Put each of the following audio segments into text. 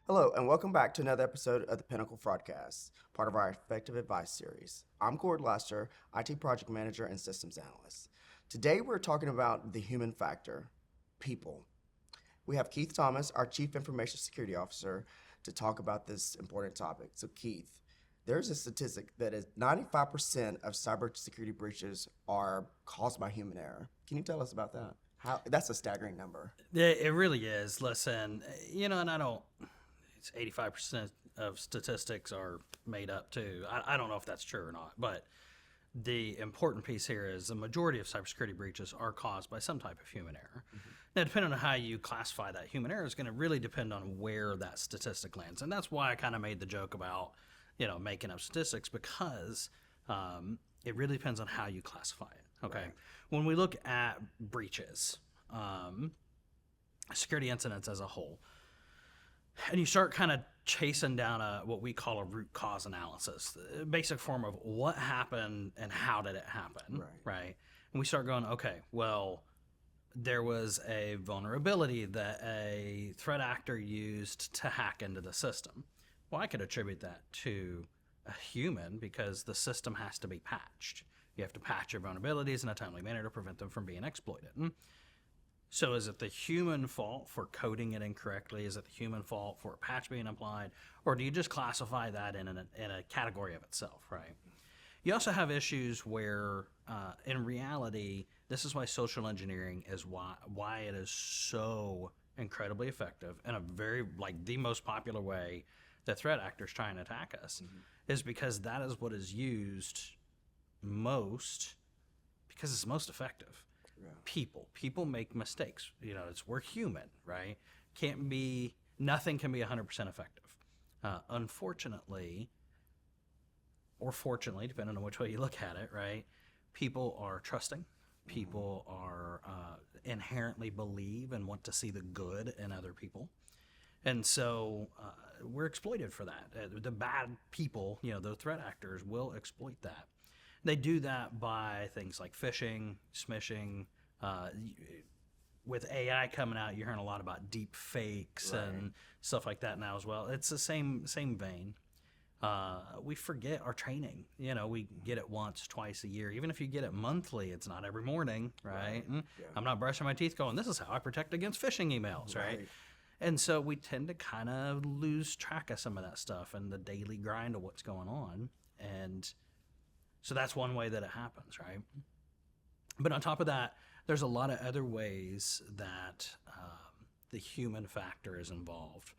Hello, and welcome back to another episode of the Pinnacle Fraudcast, part of our Effective Advice series. I'm Cord Lester, IT Project Manager and Systems Analyst. Today we're talking about the human factor, people. We have Keith Thomas, our Chief Information Security Officer, to talk about this important topic. So Keith, there's a statistic that is 95% of cybersecurity breaches are caused by human error. Can you tell us about that? That's a staggering number. It really is. Listen, and I don't, it's 85% of statistics are made up too. I don't know if that's true or not, but the important piece here is the majority of cybersecurity breaches are caused by some type of human error. Mm-hmm. Now, depending on how you classify that human error is going to really depend on where that statistic lands. And that's why I kind of made the joke about, making up statistics, because it really depends on how you classify it. Okay. Right. When we look at breaches, security incidents as a whole, and you start kind of chasing down what we call a root cause analysis, the basic form of what happened and how did it happen, right? And we start going, okay, well, there was a vulnerability that a threat actor used to hack into the system. Well, I could attribute that to a human because the system has to be patched. You have to patch your vulnerabilities in a timely manner to prevent them from being exploited. So is it the human fault for coding it incorrectly? Is it the human fault for a patch being applied? Or do you just classify that in a category of itself, right? You also have issues where, in reality, this is why social engineering is why it is so incredibly effective and the most popular way that threat actors try and attack us, is because that is what is used most because it's most effective. Yeah. People make mistakes. We're human, right? Nothing can be 100% effective. Unfortunately, or fortunately, depending on which way you look at it, right? People are trusting. People are inherently believe and want to see the good in other people. And so we're exploited for that. The bad people, the threat actors will exploit that. They do that by things like phishing, smishing. With AI coming out, you're hearing a lot about deep fakes and stuff like that now as well. It's the same vein. We forget our training. We get it once, twice a year. Even if you get it monthly, it's not every morning, right? Yeah. I'm not brushing my teeth going, this is how I protect against phishing emails, right? And so we tend to kind of lose track of some of that stuff and the daily grind of what's going on. And so that's one way that it happens, right? But on top of that, there's a lot of other ways that the human factor is involved.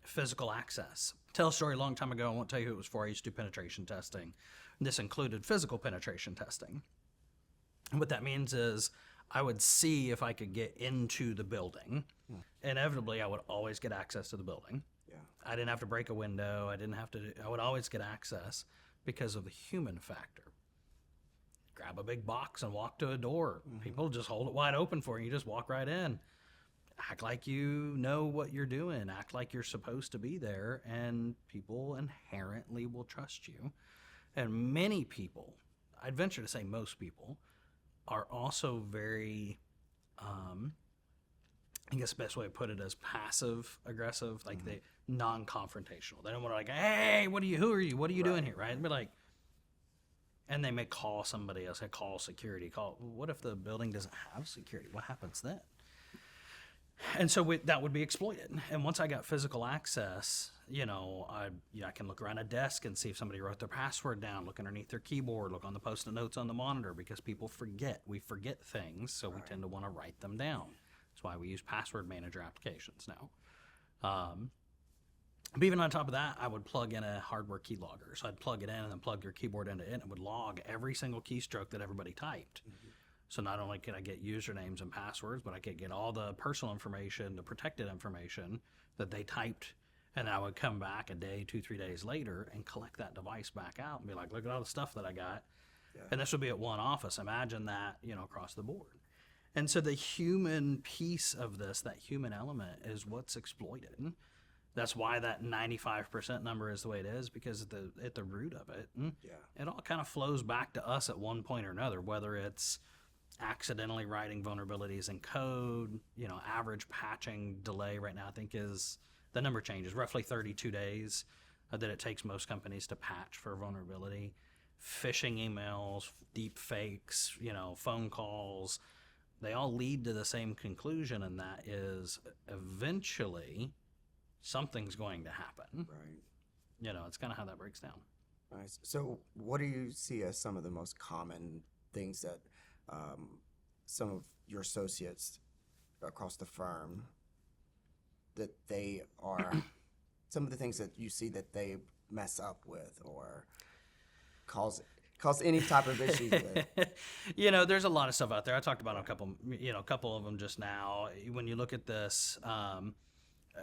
Physical access. Tell a story a long time ago. I won't tell you who it was for. I used to do penetration testing. This included physical penetration testing. And what that means is I would see if I could get into the building. Inevitably, I would always get access to the building. Yeah. I didn't have to break a window. I would always get access because of the human factor. Grab a big box and walk to a door. People just hold it wide open for you. You just walk right in. Act like you know what you're doing. Act like you're supposed to be there, and people inherently will trust you. And many people, I'd venture to say most people, are also very, I guess the best way to put it is passive aggressive, like they non-confrontational. They don't want to hey, who are you? What are you doing here, right? And be like, and they may call somebody else, call security, what if the building doesn't have security? What happens then? And so that would be exploited. And once I got physical access, I can look around a desk and see if somebody wrote their password down, look underneath their keyboard, look on the post-it notes on the monitor, because people forget. We forget things, so we tend to want to write them down. That's why we use password manager applications now. But even on top of that, I would plug in a hardware keylogger. So I'd plug it in and then plug your keyboard into it, and it would log every single keystroke that everybody typed. So not only can I get usernames and passwords, but I could get all the personal information, the protected information that they typed, and I would come back a day, 2-3 days later and collect that device back out and be like, look at all the stuff that I got. Yeah. And this would be at one office. Imagine that, across the board. And so the human piece of this, that human element, is what's exploited. That's why that 95% number is the way it is, because at the root of it, it all kind of flows back to us at one point or another, whether it's accidentally writing vulnerabilities in code. Average patching delay right now, I think, is the number changes roughly 32 days that it takes most companies to patch for a vulnerability. Phishing emails, deep fakes, phone calls, they all lead to the same conclusion, and that is eventually something's going to happen. Right. It's kind of how that breaks down. Nice. So what do you see as some of the most common things that some of your associates across the firm, that they are, some of the things that you see that they mess up with or cause any type of issues with? There's a lot of stuff out there. I talked about a couple of them just now. When you look at this,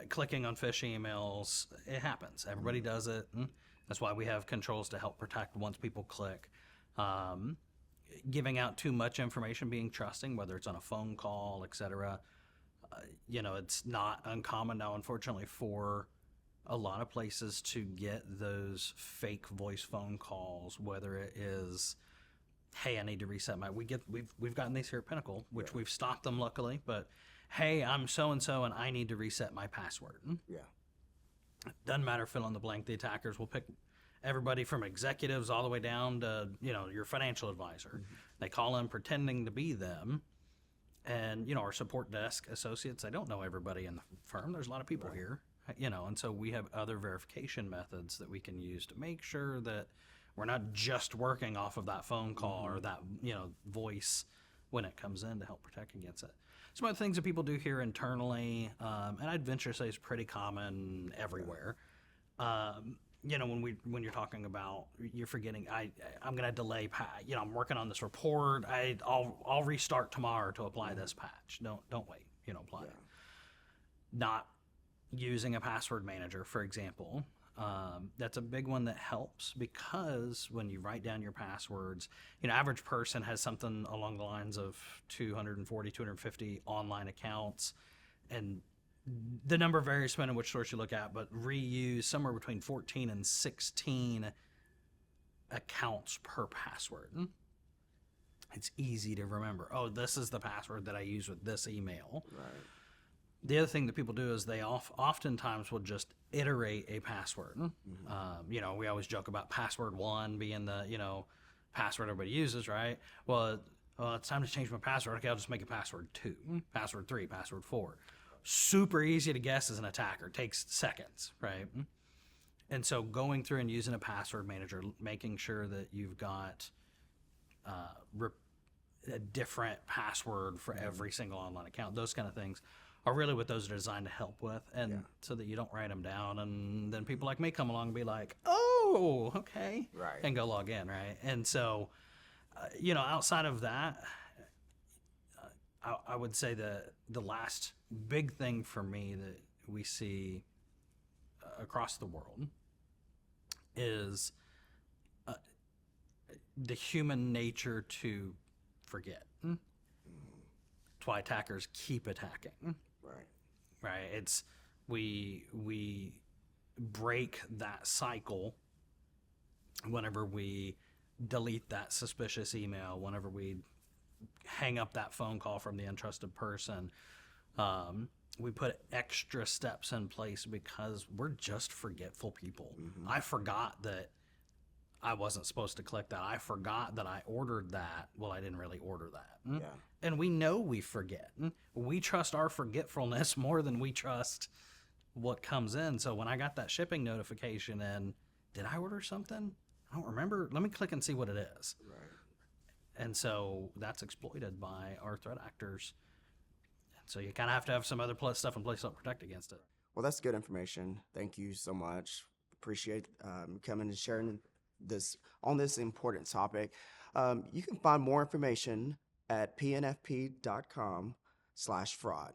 clicking on phishing emails, it happens. Everybody does it. That's why we have controls to help protect once people click. Giving out too much information, being trusting, whether it's on a phone call, etc. It's not uncommon now, unfortunately, for a lot of places to get those fake voice phone calls, whether it is, hey, I need to reset my, we've gotten these here at Pinnacle, which we've stopped them luckily, but hey, I'm so-and-so and I need to reset my password. Yeah. Doesn't matter, fill in the blank. The attackers will pick everybody from executives all the way down to, your financial advisor. They call in pretending to be them. And, our support desk associates, they don't know everybody in the firm. There's a lot of people here, and so we have other verification methods that we can use to make sure that we're not just working off of that phone call or that, voice when it comes in to help protect against it. Some of the things that people do here internally, and I'd venture to say is pretty common everywhere. When you're talking about, you're forgetting, I'm going to delay, I'm working on this report. I'll restart tomorrow to apply this patch. Don't wait. Apply it. Not using a password manager, for example. That's a big one that helps, because when you write down your passwords, average person has something along the lines of 240, 250 online accounts, and the number varies depending on which source you look at, but reuse somewhere between 14 and 16 accounts per password. It's easy to remember. Oh, this is the password that I use with this email. Right. The other thing that people do is they oftentimes will just iterate a password. We always joke about password 1 being the, password everybody uses, right? Well, it's time to change my password. Okay, I'll just make it password 2, password 3, password 4. Super easy to guess as an attacker. Takes seconds, right? And so going through and using a password manager, making sure that you've got a different password for every single online account, those kind of things are really what those are designed to help with, and so that you don't write them down, and then people like me come along and be like, oh, okay, right, and go log in, right? And so, outside of that, I would say that the last big thing for me that we see across the world is the human nature to forget. That's why attackers keep attacking. Right. It's we break that cycle whenever we delete that suspicious email, whenever we hang up that phone call from the untrusted person. We put extra steps in place because we're just forgetful people. I forgot that I wasn't supposed to click that. I forgot that I ordered that. Well, I didn't really order that. And we know we forget. We trust our forgetfulness more than we trust what comes in. So when I got that shipping notification and did I order something? I don't remember. Let me click and see what it is. And so that's exploited by our threat actors. And so you kind of have to have some other stuff in place to protect against it. Well, that's good information. Thank you so much. Appreciate coming and sharing this on this important topic. You can find more information at pnfp.com/fraud.